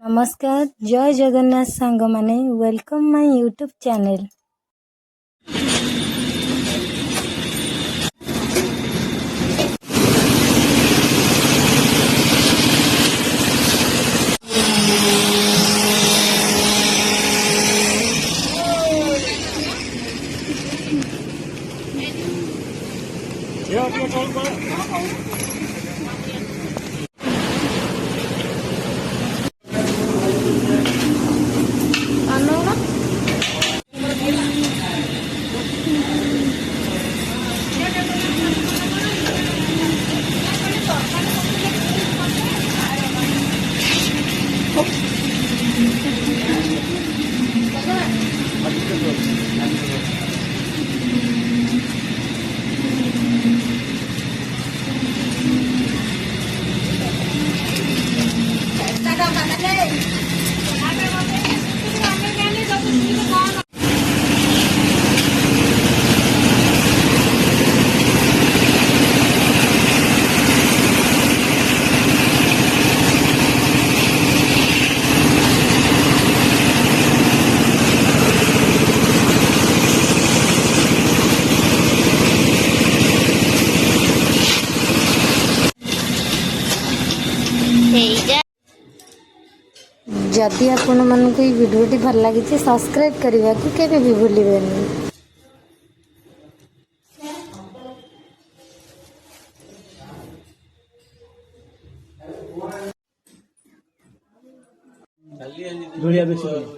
नमस्कार जय जगन्नाथ सांग माने वेलकम माय यूट्यूब चैनल। जदि आपण मानक भिडियोटी भल लगी सब्सक्राइब करने को केवे भी भूलिबेनी। धुलिया बेसी